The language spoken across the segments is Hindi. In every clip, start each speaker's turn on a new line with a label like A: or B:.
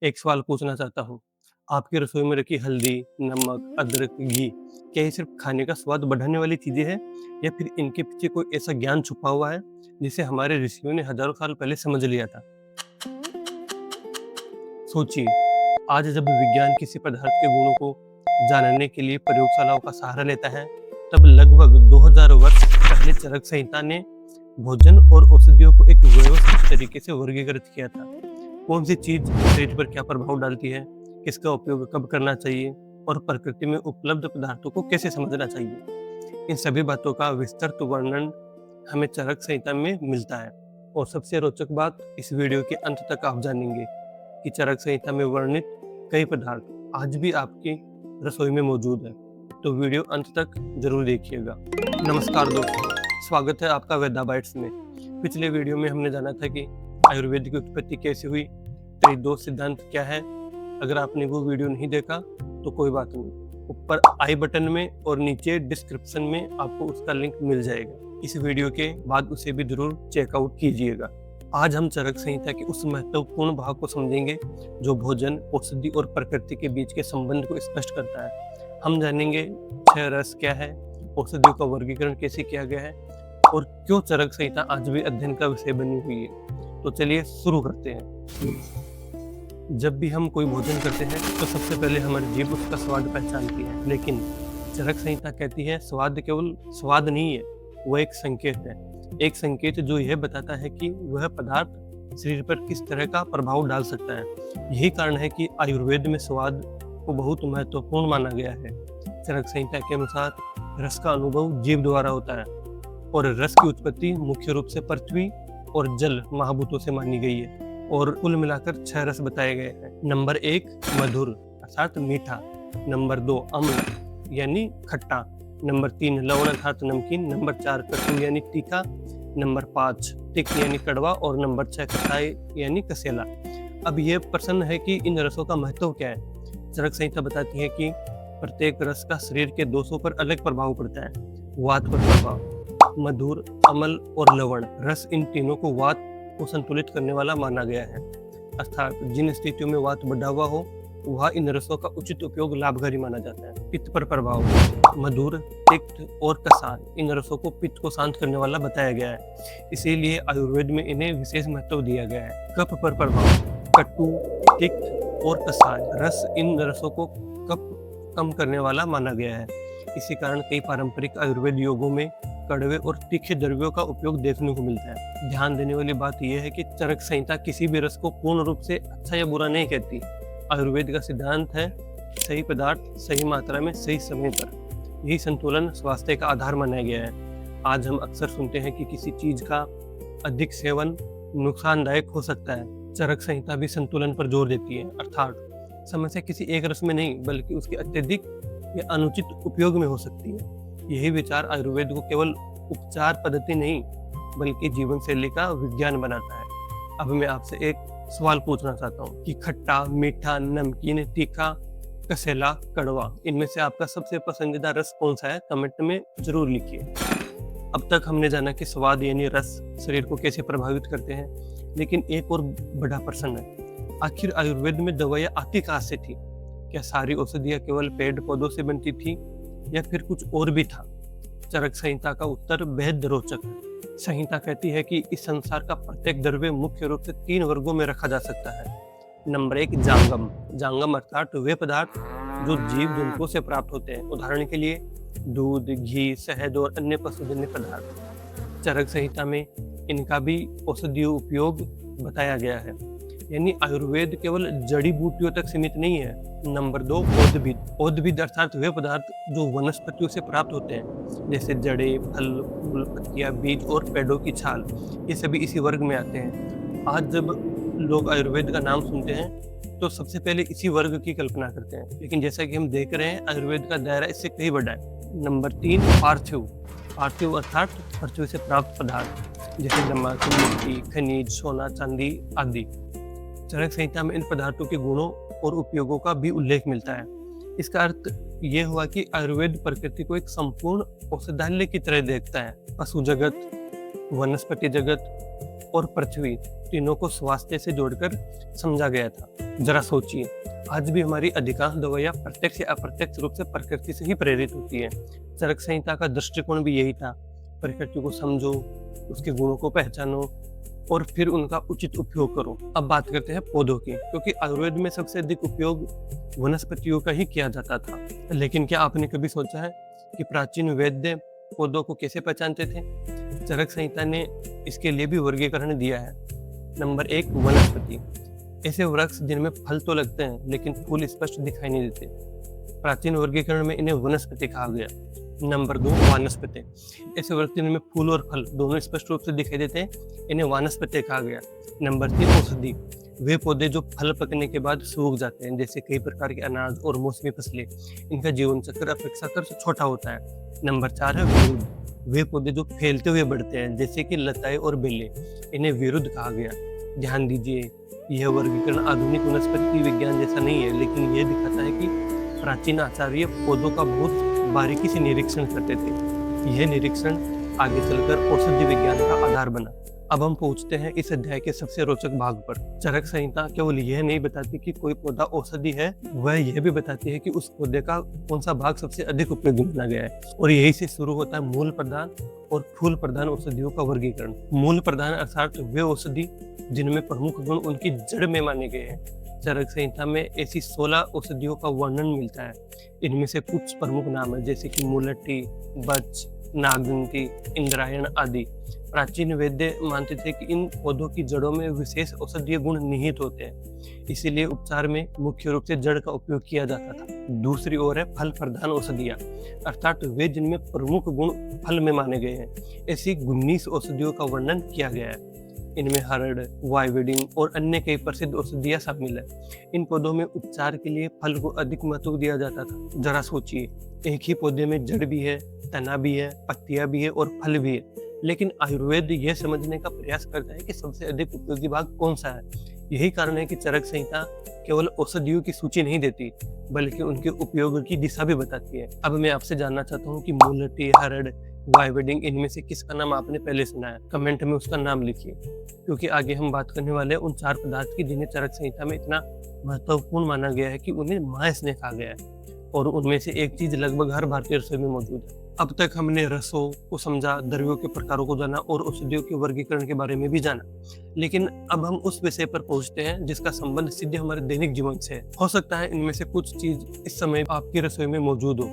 A: एक सवाल पूछना चाहता हूँ। आपकी रसोई में रखी हल्दी, नमक, अदरक, घी, क्या ये सिर्फ़ खाने का स्वाद बढ़ाने वाली चीज़ें हैं या फिर इनके पीछे कोई ऐसा ज्ञान छुपा हुआ है, जिसे हमारे ऋषियों ने हज़ारों साल पहले समझ लिया था? सोचिए, आज जब विज्ञान किसी पदार्थ के गुणों को जानने के लिए प्रयोगशालाओं का सहारा लेता है, तब लगभग 2000 वर्ष पहले चरक संहिता ने भोजन और औषधियों को एक व्यवस्थित तरीके से वर्गीकृत किया था। कौन सी चीज शरीर पर क्या प्रभाव डालती है, किसका उपयोग कब करना चाहिए और प्रकृति में उपलब्ध पदार्थों को कैसे समझना चाहिए। इन सभी बातों का विस्तृत वर्णन हमें चरक संहिता में मिलता है। और सबसे रोचक बात, इस वीडियो के अंत तक आप जानेंगे कि चरक संहिता में वर्णित कई पदार्थ आज भी आपकी रसोई में मौजूद है। तो वीडियो अंत तक जरूर देखिएगा। नमस्कार दोस्तों, स्वागत है आपका वेदा बाइट्स में। पिछले वीडियो में हमने जाना था कि आयुर्वेद की उत्पत्ति कैसे हुई, त्रिदोष सिद्धांत क्या है। अगर आपने वो वीडियो नहीं देखा तो कोई बात नहीं, ऊपर आई बटन में और नीचे डिस्क्रिप्शन में आपको उसका लिंक मिल जाएगा। इस वीडियो के बाद उसे भी जरूर चेकआउट कीजिएगा। आज हम चरक संहिता के उस महत्वपूर्ण भाग को समझेंगे जो भोजन, औषधि और प्रकृति के बीच के संबंध को स्पष्ट करता है। हम जानेंगे 6 रस क्या है, औषधियों का वर्गीकरण कैसे किया गया है और क्यों चरक संहिता आज भी अध्ययन का विषय बनी हुई है। तो चलिए शुरू करते हैं। जब भी हम कोई भोजन करते हैं तो सबसे पहले हमारी जीभ उसका स्वाद पहचानती है, लेकिन चरक संहिता कहती है स्वाद केवल स्वाद नहीं है, वह एक संकेत है। एक संकेत जो यह बताता है कि वह पदार्थ शरीर पर किस तरह का प्रभाव डाल सकता है। यही कारण है कि आयुर्वेद में स्वाद को बहुत महत्वपूर्ण माना गया है। चरक संहिता के अनुसार रस का अनुभव जीभ द्वारा होता है और रस की उत्पत्ति मुख्य रूप से पृथ्वी और जल महाभूतों से मानी गई है। और कुल मिलाकर 6 रस बताए गए हैं। नंबर 1 मधुर अर्थात मीठा, नंबर 2 अम्ल यानी खट्टा, नंबर 3 लवण अर्थात नमकीन, नंबर 4 कटु यानी तीखा, नंबर 5 तिक्त यानी कड़वा और नंबर 6 खटाई यानी कसेला। अब यह प्रश्न है कि इन रसों का महत्व क्या है। चरक संहिता बताती है कि प्रत्येक रस का शरीर के दोषों पर अलग प्रभाव पड़ता है। वात पर प्रभाव, मधुर, अम्ल और लवण रस, इन तीनों को वात को संतुलित करने वाला माना गया है। अर्थात जिन स्थितियों में वात बढ़ा हुआ हो वह इन रसों का उचित उपयोग लाभकारी माना जाता है। पित्त पर प्रभाव, मधुर, तिक्त और कसार इन रसों को पित्त को शांत करने वाला बताया गया है, इसीलिए आयुर्वेद में इन्हें विशेष महत्व दिया गया है। कफ पर प्रभाव, कटु, तिक्त और कसार रस, इन रसों को कफ कम करने वाला माना गया है। इसी कारण कई पारंपरिक आयुर्वेद योगों में कड़वे और तीखे द्रव्यों का उपयोग देखने को मिलता है। ध्यान देने वाली बात यह है कि चरक संहिता किसी भी रस को पूर्ण रूप से अच्छा या बुरा नहीं कहती। आयुर्वेद का सिद्धांत है सही पदार्थ सही मात्रा में सही समय पर। यही संतुलन स्वास्थ्य का आधार माना गया है। आज हम अक्सर सुनते हैं कि किसी चीज का अधिक सेवन नुकसानदायक हो सकता है। चरक संहिता भी संतुलन पर जोर देती है, अर्थात समस्या किसी एक रस में नहीं बल्कि उसके अत्यधिक या अनुचित उपयोग में हो सकती है। यही विचार आयुर्वेद को केवल उपचार पद्धति नहीं बल्कि जीवन शैली का विज्ञान बनाता है। अब मैं आपसे एक सवाल पूछना चाहता हूँ कि खट्टा, मीठा, नमकीन, तीखा, कसेला, कड़वा, इनमें से आपका सबसे पसंदीदा रस कौन सा है? कमेंट में जरूर लिखिए। अब तक हमने जाना कि स्वाद यानी रस शरीर को कैसे प्रभावित करते हैं, लेकिन एक और बड़ा प्रश्न है, आखिर आयुर्वेद में दवाइयाँ आती कहाँ से थी? क्या सारी औषधियाँ केवल पेड़ पौधों से बनती थी या फिर कुछ और भी था? चरक संहिता का उत्तर बेहद रोचक है। संहिता कहती है कि इस संसार का प्रत्येक द्रव्य मुख्य रूप से 3 वर्गों में रखा जा सकता है। नंबर 1 जांगम, जांगम अर्थात वे पदार्थ जो जीव जंतुओं से प्राप्त होते हैं। उदाहरण के लिए दूध, घी, शहद और अन्य पशुजन्य पदार्थ। चरक संहिता में इनका भी औषधीय उपयोग बताया गया है, यानी आयुर्वेद केवल जड़ी बूटियों तक सीमित नहीं है। नंबर 2 औद्भिद, औद्भिद अर्थात वे पदार्थ जो वनस्पतियों से प्राप्त होते हैं, जैसे जड़ें, फल, फूल, पत्तियां, बीज और पेड़ों की छाल, ये सभी इसी वर्ग में आते हैं। आज जब लोग आयुर्वेद का नाम सुनते हैं तो सबसे पहले इसी वर्ग की कल्पना करते हैं, लेकिन जैसा कि हम देख रहे हैं आयुर्वेद का दायरा इससे कहीं बड़ा है। नंबर 3 पार्थिव, पार्थिव अर्थात पृथ्वी से प्राप्त पदार्थ, जैसे नमक, मिट्टी, खनिज, सोना, चांदी आदि। चरक संहिता में इन पदार्थों के गुणों और उपयोगों का भी उल्लेख मिलता है। इसका अर्थ यह हुआ कि आयुर्वेद प्रकृति को एक संपूर्ण औषधालय की तरह देखता है। पशु जगत, वनस्पति जगत, और पृथ्वी तीनों को स्वास्थ्य से जोड़कर समझा गया था। जरा सोचिए, आज भी हमारी अधिकांश दवाइयाँ प्रत्यक्ष या अप्रत्यक्ष रूप से प्रकृति से ही प्रेरित होती है। चरक संहिता का दृष्टिकोण भी यही था, प्रकृति को समझो, उसके गुणों को पहचानो और फिर उनका उचित उपयोग करो। अब बात करते हैं पौधों की, क्योंकि आयुर्वेद में सबसे अधिक उपयोग वनस्पतियों का ही किया जाता था। लेकिन क्या आपने कभी सोचा है कि प्राचीन वैद्य पौधों को कैसे पहचानते थे? चरक संहिता ने इसके लिए भी वर्गीकरण दिया है। नंबर 1, वनस्पति। ऐसे वृक्ष जिनमें फल तो लगते हैं लेकिन फूल स्पष्ट दिखाई नहीं देते। प्राचीन वर्गीकरण में इन्हें वनस्पति कहा गया। नंबर 2, वानस्पति। ऐसे वृक्ष जिनमें फूल और फल दोनों स्पष्ट रूप से दिखाई देते हैं, इन्हें वानस्पति कहा गया। नंबर 3, औषधि। वे पौधे जो फल पकने के बाद सूख जाते हैं, जैसे कई प्रकार के अनाज और मौसमी फसलें। इनका जीवन चक्र अपेक्षाकृत छोटा होता है। नंबर 4 है विरुद्ध। वे पौधे जो फैलते हुए बढ़ते हैं, जैसे कि लताएं और बेलें, इन्हें विरुद्ध कहा गया। ध्यान दीजिए, यह वर्गीकरण आधुनिक वनस्पति विज्ञान जैसा नहीं है, लेकिन यह दिखाता है कि प्राचीन आचार्य पौधों का बहुत बारीकी से निरीक्षण करते थे। यह निरीक्षण आगे चलकर औषधि विज्ञान का आधार बना। अब हम पहुंचते हैं इस अध्याय के सबसे रोचक भाग पर। चरक संहिता केवल यह नहीं बताती कि कोई पौधा औषधि है, वह यह भी बताती है कि उस पौधे का कौन सा भाग सबसे अधिक उपयोगी माना गया है। और यही से शुरू होता है मूल प्रधान और फूल प्रधान औषधियों का वर्गीकरण। मूल प्रधान अर्थात वे औषधि जिनमें प्रमुख गुण उनकी जड़ में माने गए हैं। चरक संहिता में ऐसी 16 औषधियों का वर्णन मिलता है। इनमें से कुछ प्रमुख नाम है, जैसे कि मुलट्ठी, बच, नागदंती, इंद्रायण आदि। प्राचीन वैद्य मानते थे कि इन पौधों की जड़ों में विशेष औषधीय गुण निहित होते हैं, इसीलिए उपचार में मुख्य रूप से जड़ का उपयोग किया जाता था। दूसरी ओर है फल प्रधान औषधियाँ, अर्थात वे जिनमें प्रमुख गुण फल में माने गए हैं। ऐसी 19 औषधियों का वर्णन किया गया है। इनमें हरड़, वाइवेडिंग और अन्य कई प्रसिद्ध औषधियाँ शामिल है। इन पौधों में उपचार के लिए फल को अधिक महत्व दिया जाता था। जरा सोचिए, एक ही पौधे में जड़ भी है, तना भी है, पत्तियां भी है और फल भी है, लेकिन आयुर्वेद यह समझने का प्रयास करता है कि सबसे अधिक उपयोगी भाग कौन सा है। यही कारण है कि चरक संहिता केवल औषधियों की सूची नहीं देती, बल्कि उनके उपयोग की दिशा भी बताती है। अब मैं आपसे जानना चाहता हूँ कि मुलट्ठी, हरड़, वाइवेडिंग, इनमें से किसका नाम आपने पहले सुना है? कमेंट में उसका नाम लिखिए, क्योंकि आगे हम बात करने वाले हैं उन 4 पदार्थ की जिन्हें चरक संहिता में इतना महत्वपूर्ण माना गया है कि उन्हें महास्नेह कहा गया है। और उनमें से एक चीज लगभग हर भारतीय रसोई में मौजूद है। अब तक हमने रसों को समझा, द्रव्यों के प्रकारों को जाना और औषधियों के वर्गीकरण के बारे में भी जाना, लेकिन अब हम उस विषय पर पहुंचते हैं जिसका संबंध सीधे हमारे दैनिक जीवन से है। हो सकता है इनमें से कुछ चीज इस समय आपकी रसोई में मौजूद हो।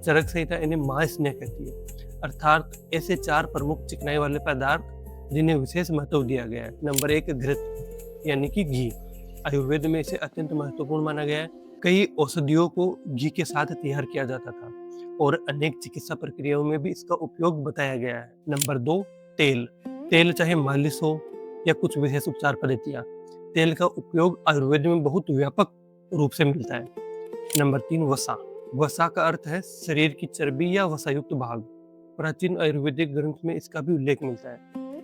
A: चरक संहिता इन्हें महास्नेह कहती है, अर्थात ऐसे 4 प्रमुख चिकनाई वाले पदार्थ जिन्हें विशेष महत्व दिया गया है। नंबर 1, घृत यानी कि घी। आयुर्वेद में इसे अत्यंत महत्वपूर्ण माना गया है। कई औषधियों को घी के साथ तैयार किया जाता था और अनेक चिकित्सा प्रक्रियाओं में भी इसका उपयोग बताया गया है। नंबर 2, तेल। तेल चाहे मालिश हो या कुछ विशेष उपचार पद्धतियाँ, तेल का उपयोग आयुर्वेद में बहुत व्यापक रूप से मिलता है। नंबर 3, वसा। वसा का अर्थ है शरीर की चर्बी या वसायुक्त भाग। प्राचीन आयुर्वेदिक ग्रंथ में इसका भी उल्लेख मिलता है।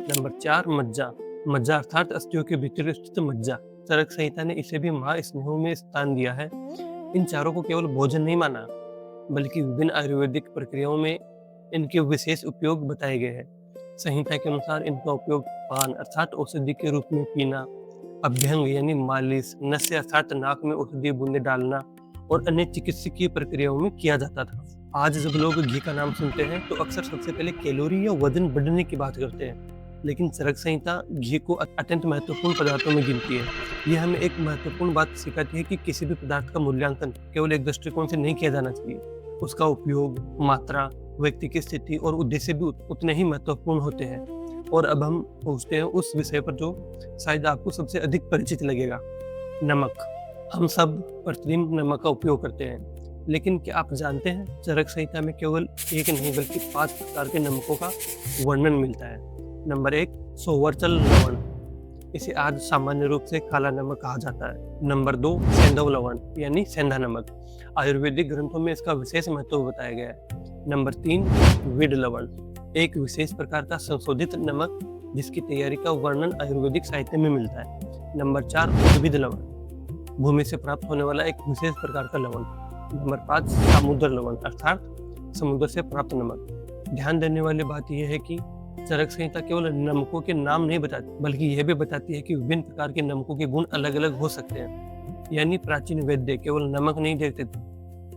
A: नंबर 4, मज्जा। मज्जा अर्थात अस्थियों के भीतर स्थित मज्जा। चरक संहिता ने इसे भी महास्नेहों में स्थान दिया है। इन चारों को केवल भोजन नहीं माना, बल्कि विभिन्न आयुर्वेदिक प्रक्रियाओं में इनके विशेष उपयोग बताए गए हैं। संहिता के अनुसार इनका उपयोग पान अर्थात औषधि के रूप में पीना, अभ्यंग यानी मालिश, नस्य अर्थात नाक में औषधीय बूंदे डालना और अन्य चिकित्सकीय प्रक्रियाओं में किया जाता था। आज जब लोग घी का नाम सुनते हैं तो अक्सर सबसे पहले कैलोरी या वजन बढ़ने की बात करते हैं, लेकिन चरक संहिता घी को अत्यंत महत्वपूर्ण पदार्थों में गिनती है। यह हमें एक महत्वपूर्ण बात सिखाती है कि किसी भी पदार्थ का मूल्यांकन केवल एक दृष्टिकोण से नहीं किया जाना चाहिए। उसका उपयोग, मात्रा, व्यक्ति की स्थिति और उद्देश्य भी उतने ही महत्वपूर्ण होते हैं। और अब हम पहुंचते हैं उस विषय पर जो शायद आपको सबसे अधिक परिचित लगेगा, नमक। हम सब प्रतिदिन नमक का उपयोग करते हैं, लेकिन क्या आप जानते हैं चरक संहिता में केवल एक नहीं बल्कि 5 प्रकार के नमकों का वर्णन मिलता है। नंबर 1, सोवर्चल लवण। इसे आज सामान्य रूप से काला नमक कहा जाता है। नंबर 2, सेंधव लवण यानी सेंधा नमक। आयुर्वेदिक ग्रंथों में इसका विशेष महत्व बताया गया है। नंबर 3, विड लवण, एक विशेष प्रकार का संशोधित नमक जिसकी तैयारी का वर्णन आयुर्वेदिक साहित्य में मिलता है। नंबर 4, उद्भिद लवण, भूमि से प्राप्त होने वाला एक विशेष प्रकार का लवण। नंबर 5, समुद्र लवण अर्थात समुद्र से प्राप्त नमक। ध्यान देने वाली बात यह है कि चरक संहिता केवल नमकों के नाम नहीं बताती, बल्कि यह भी बताती है कि विभिन्न प्रकार के नमकों के गुण अलग अलग हो सकते हैं। यानी प्राचीन वैद्य केवल नमक नहीं देखते थे,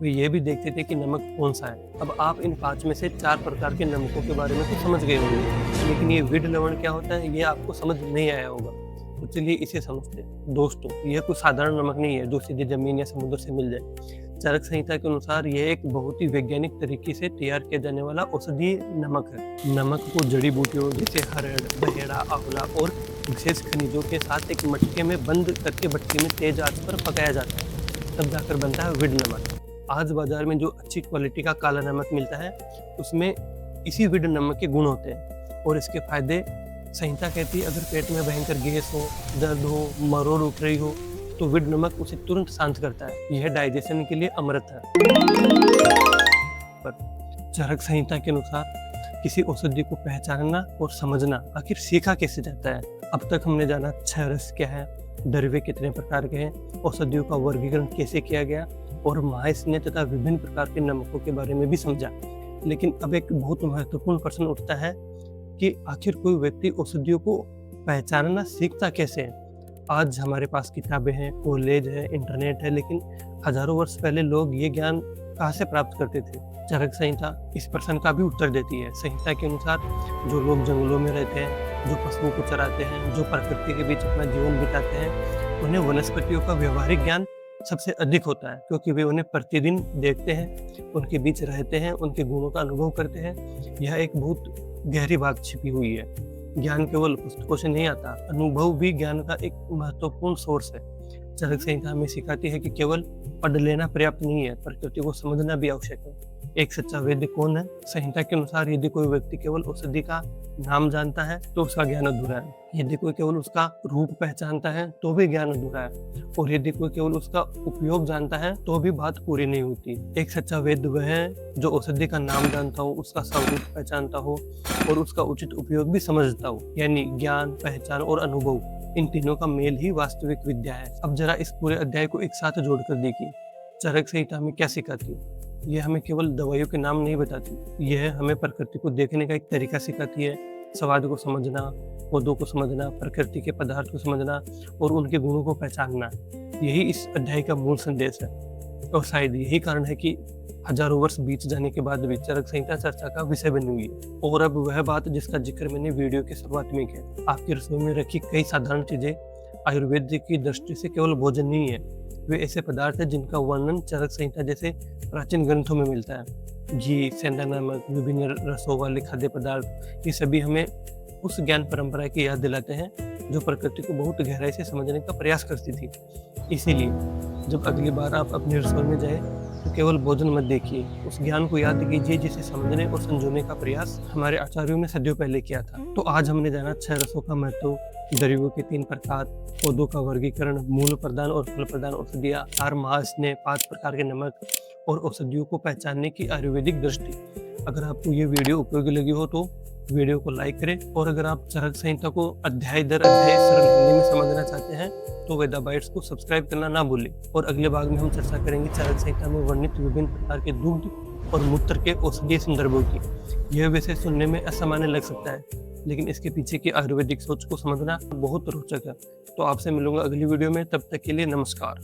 A: वे ये भी देखते थे कि नमक कौन सा है। अब आप इन 5 में से 4 प्रकार के नमकों के बारे में तो समझ गए होंगे, लेकिन ये विड लवण क्या होता है ये आपको समझ नहीं आया होगा। तो चलिए इसे समझते हैं। दोस्तों, यह कोई साधारण नमक नहीं है जो सीधे जमीन या समुद्र से मिल जाए। चरक संहिता के अनुसार यह एक बहुत ही वैज्ञानिक तरीके से तैयार किया जाने वाला औषधीय नमक है। नमक को जड़ी बूटियों जैसे हरड़, बहेड़ा, आंवला और विशेष खनिजों के साथ एक मटके में बंद करके भट्टी में तेज आंच पर पकाया जाता है, तब जाकर बनता है विड नमक। आज बाजार में जो अच्छी क्वालिटी का काला नमक मिलता है उसमें इसी विड नमक के गुण होते हैं और इसके फायदे संहिता कहती है अगर पेट में भयंकर गैस हो, दर्द हो, मरोड़ उठ रही हो तो विड नमक उसे तुरंत शांत करता है। यह डाइजेशन के लिए अमृत है। पर चरक संहिता के अनुसार किसी औषधि को पहचानना और समझना आखिर सीखा कैसे जाता है। अब तक हमने जाना छह रस क्या है, द्रव्य कितने प्रकार के हैं, औषधियों का वर्गीकरण कैसे किया गया और महास्नेह तथा विभिन्न प्रकार के नमकों के बारे में भी समझा। लेकिन अब एक बहुत महत्वपूर्ण प्रश्न उठता है कि आखिर कोई व्यक्ति औषधियों को पहचानना सीखता कैसे है। आज हमारे पास किताबें हैं, कॉलेज है, इंटरनेट है, लेकिन हजारों वर्ष पहले लोग ये ज्ञान कहाँ से प्राप्त करते थे। चरक संहिता इस प्रश्न का भी उत्तर देती है। संहिता के अनुसार जो लोग जंगलों में रहते हैं, जो पशुओं को चराते हैं, जो प्रकृति के बीच अपना जीवन बिताते हैं, उन्हें वनस्पतियों का व्यवहारिक ज्ञान सबसे अधिक होता है, क्योंकि वे उन्हें प्रतिदिन देखते हैं, उनके बीच रहते हैं, उनके गुणों का अनुभव करते हैं। यह एक बहुत गहरी बात छिपी हुई है। ज्ञान केवल पुस्तकों से नहीं आता, अनुभव भी ज्ञान का एक महत्वपूर्ण सोर्स है। चरक संहिता हमें सिखाती है कि केवल पढ़ लेना पर्याप्त नहीं है, प्रकृति को समझना भी आवश्यक है। एक सच्चा वैद्य कौन है? संहिता के अनुसार यदि कोई व्यक्ति केवल औषधि का नाम जानता है तो उसका ज्ञान अधूरा है। यदि कोई केवल उसका रूप पहचानता है तो भी ज्ञान अधूरा है, और यदि कोई केवल उसका उपयोग जानता है तो भी बात पूरी नहीं होती। एक सच्चा वैद्य वह है जो औषधि का नाम जानता हो, उसका स्वरूप पहचानता हो और उसका उचित उपयोग भी समझता हो। यानी ज्ञान, पहचान और अनुभव, इन तीनों का मेल ही वास्तविक विद्या है। अब जरा इस पूरे अध्याय को एक साथ जोड़कर देखिए। चरक संहिता हमें क्या सिखाती है? यह हमें केवल दवाइयों के नाम नहीं बताती, यह हमें प्रकृति को देखने का एक तरीका सिखाती है। स्वाद को समझना, पौधों को समझना, प्रकृति के पदार्थ को समझना और उनके गुणों को पहचानना, यही इस अध्याय का मूल संदेश है। और शायद यही कारण है कि हजारों वर्ष बीत जाने के बाद भी चरक संहिता चर्चा का विषय बनी हुई है। और अब वह बात जिसका जिक्र मैंने वीडियो के शुरुआत में किया, आपकी रसोई में रखी कई साधारण चीजें आयुर्वेद की दृष्टि से केवल भोजन नहीं है, वे ऐसे पदार्थ हैं जिनका वर्णन चरक संहिता जैसे प्राचीन ग्रंथों में मिलता है। घी, सेंधा नमक, विभिन्न रसों वाले खाद्य पदार्थ, ये सभी हमें उस ज्ञान परंपरा की याद दिलाते हैं जो प्रकृति को बहुत गहराई से समझने का प्रयास करती थी। इसीलिए जब अगली बार आप अपनी रसोई में जाए तो केवल भोजन मत देखिए, उस ज्ञान को याद कीजिए जिसे समझने और समझने का प्रयास हमारे आचार्यों ने सदियों पहले किया था। तो आज हमने जाना 6 रसों का महत्व, द्रव्यों के 3 प्रकार, पौधों का वर्गीकरण, मूल प्रदान और फल प्रदान औषधियाँ, 4 महास्नेह, 5 प्रकार के नमक और औषधियों को पहचानने की आयुर्वेदिक दृष्टि। अगर आपको ये वीडियो उपयोगी लगी हो तो वीडियो को लाइक करें, और अगर आप चरक संहिता को अध्याय दर अध्याय सरल हिंदी में समझना चाहते हैं तो वेदा बाइट्स को सब्सक्राइब करना ना भूलें। और अगले भाग में हम चर्चा करेंगे चरक संहिता में वर्णित विभिन्न प्रकार के दुग्ध और मूत्र के औषधीय संदर्भों की। यह वैसे सुनने में असामान्य लग सकता है, लेकिन इसके पीछे की आयुर्वेदिक सोच को समझना बहुत रोचक है। तो आपसे मिलूंगा अगली वीडियो में, तब तक के लिए नमस्कार।